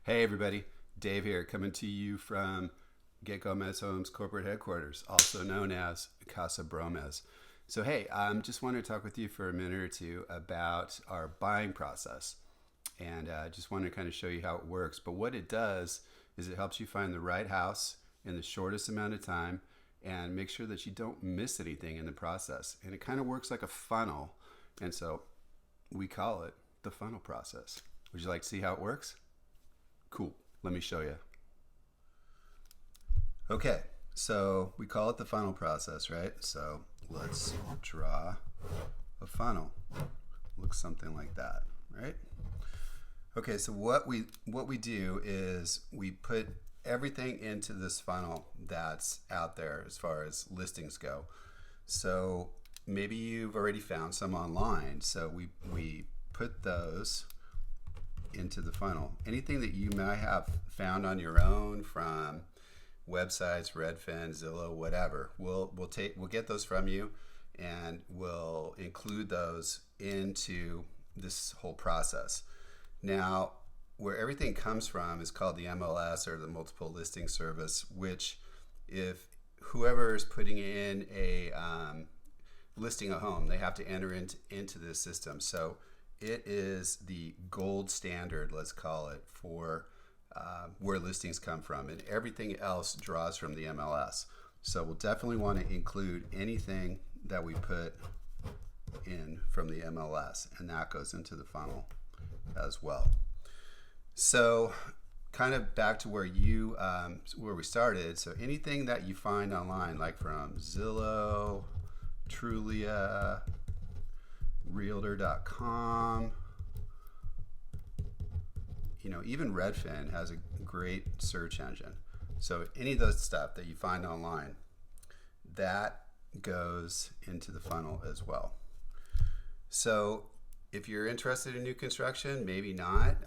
Hey everybody, Dave here, coming to you from getgomezhomes corporate headquarters, also known as Casa Bromez. So hey, just wanted to talk with you for a minute or two about our buying process, and just want to kind of show you how it works. But what it does is it helps you find the right house in the shortest amount of time and make sure that you don't miss anything in the process. And it kind of works like a funnel, and so we call it the funnel process. Would you like to see how it works? Cool. Let me show you. Okay, so we call it the funnel process, right? So let's draw a funnel. Looks something like that, right? Okay, so what we do is we put everything into this funnel that's out there as far as listings go. So maybe you've already found some online. So we put those into the funnel. Anything that you might have found on your own from websites, Redfin, Zillow, whatever, we'll get those from you, and we'll include those into this whole process. Now, where everything comes from is called the MLS, or the multiple listing service, which if whoever is putting in a listing a home, they have to enter into this system. So it is the gold standard, let's call it, for where listings come from, and everything else draws from the MLS. So we'll definitely want to include anything that we put in from the MLS, and that goes into the funnel as well. So kind of back to where we started. So anything that you find online, like from Zillow, Trulia, Realtor.com, even Redfin has a great search engine. So any of those stuff that you find online, that goes into the funnel as well. So if you're interested in new construction, maybe not.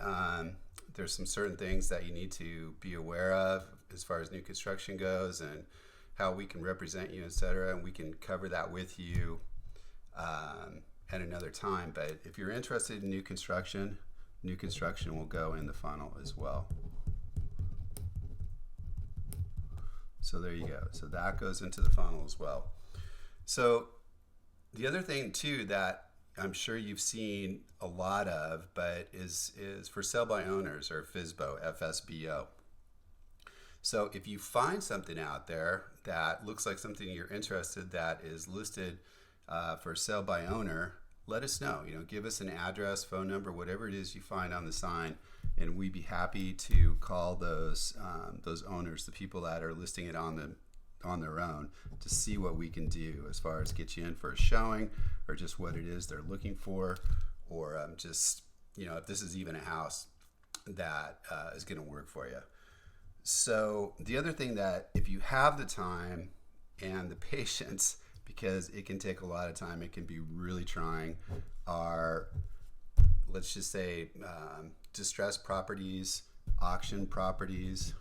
There's some certain things that you need to be aware of as far as new construction goes, and how we can represent you, etc. And we can cover that with you at another time. But if you're interested in new construction will go in the funnel as well. So there you go. So that goes into the funnel as well. So the other thing too that I'm sure you've seen a lot of, but is for sale by owners, or FSBO, FSBO. So if you find something out there that looks like something you're interested, that is listed for sale by owner, let us know. Give us an address, phone number, whatever it is you find on the sign, and we'd be happy to call those owners, the people that are listing it on their own, to see what we can do as far as get you in for a showing, or just what it is they're looking for, or just if this is even a house that is going to work for you. So the other thing, that if you have the time and the patience, because it can take a lot of time, it can be really trying, are, let's just say, distressed properties, auction properties,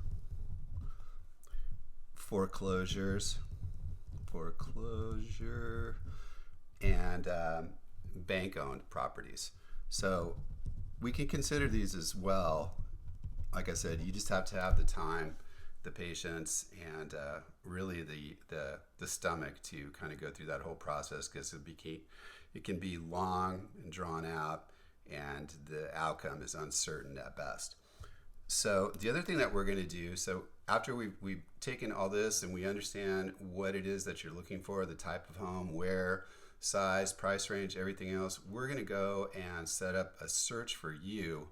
foreclosure, and bank-owned properties. So we can consider these as well. Like I said, you just have to have the time, the patience, and really the stomach to kind of go through that whole process, because it can be long and drawn out, and the outcome is uncertain at best. So the other thing that we're going to do, so after we've taken all this and we understand what it is that you're looking for, the type of home, where, size, price range, everything else, we're going to go and set up a search for you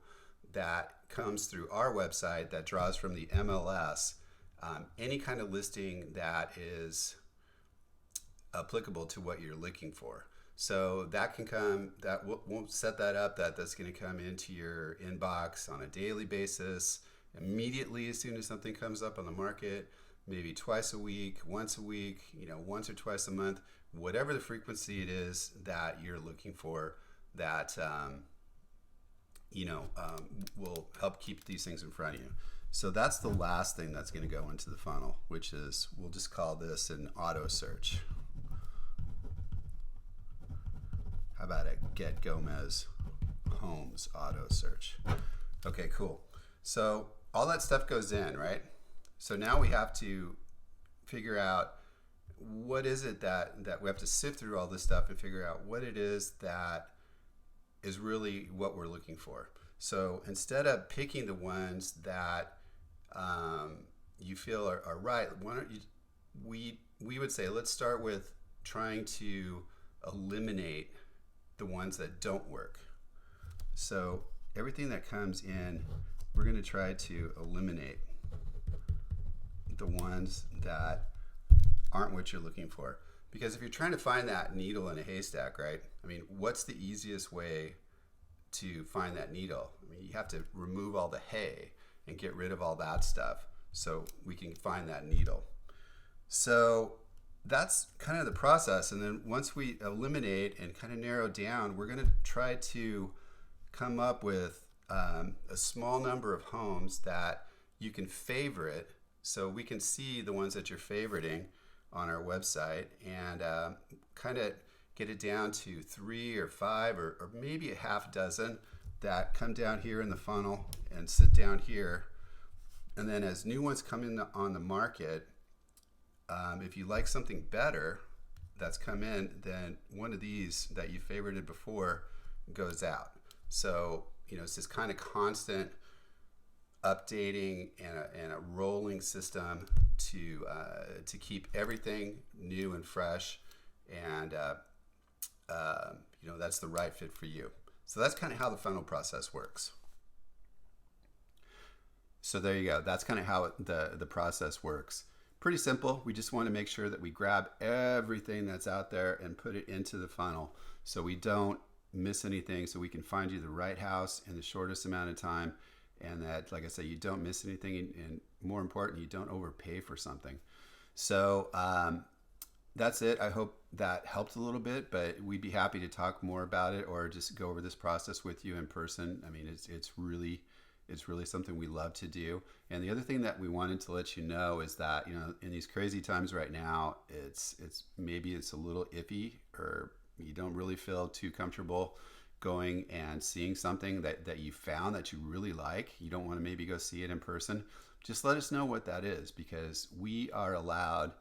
that comes through our website, that draws from the MLS, any kind of listing that is applicable to what you're looking for. So that can come, we'll set that up, that's going to come into your inbox on a daily basis, immediately as soon as something comes up on the market, maybe twice a week, once or twice a month, whatever the frequency it is that you're looking for, that will help keep these things in front of you. So that's the last thing that's going to go into the funnel, which is, we'll just call this an auto search. How about a Get Gomez Homes auto search? Okay, cool. So all that stuff goes in, right? So now we have to figure out what is it that we have to sift through all this stuff and figure out what it is that is really what we're looking for. So instead of picking the ones that you feel are right, why don't you, we would say, let's start with trying to eliminate the ones that don't work. So everything that comes in, we're going to try to eliminate the ones that aren't what you're looking for. Because if you're trying to find that needle in a haystack, right? I mean, what's the easiest way to find that needle? I mean, you have to remove all the hay and get rid of all that stuff so we can find that needle. So that's kind of the process. And then once we eliminate and kind of narrow down, we're going to try to come up with a small number of homes that you can favorite, so we can see the ones that you're favoriting on our website, and kind of get it down to 3 or 5 or maybe a half dozen that come down here in the funnel and sit down here. And then as new ones come in on the market, if you like something better that's come in, then one of these that you favorited before goes out. So, it's this kind of constant updating and a rolling system to keep everything new and fresh, and that's the right fit for you. So that's kind of how the funnel process works. So there you go. That's kind of how the process works. Pretty simple. We just want to make sure that we grab everything that's out there and put it into the funnel so we don't miss anything, so we can find you the right house in the shortest amount of time, and that, like I said, you don't miss anything, and more important, you don't overpay for something. So that's it. I hope that helped a little bit, but we'd be happy to talk more about it or just go over this process with you in person. I mean, it's really something we love to do. And the other thing that we wanted to let you know is that, in these crazy times right now, it's maybe it's a little iffy, or you don't really feel too comfortable going and seeing something that you found that you really like. You don't want to maybe go see it in person. Just let us know what that is, because we are allowed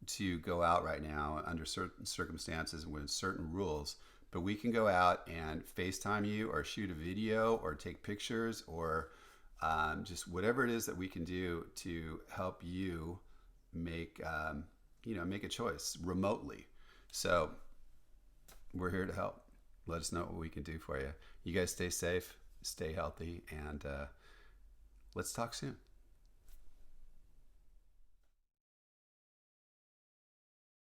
to go out right now under certain circumstances and with certain rules, but we can go out and FaceTime you or shoot a video or take pictures or just whatever it is that we can do to help you make a choice remotely. So we're here to help. Let us know what we can do for you. You guys stay safe, stay healthy, and let's talk soon.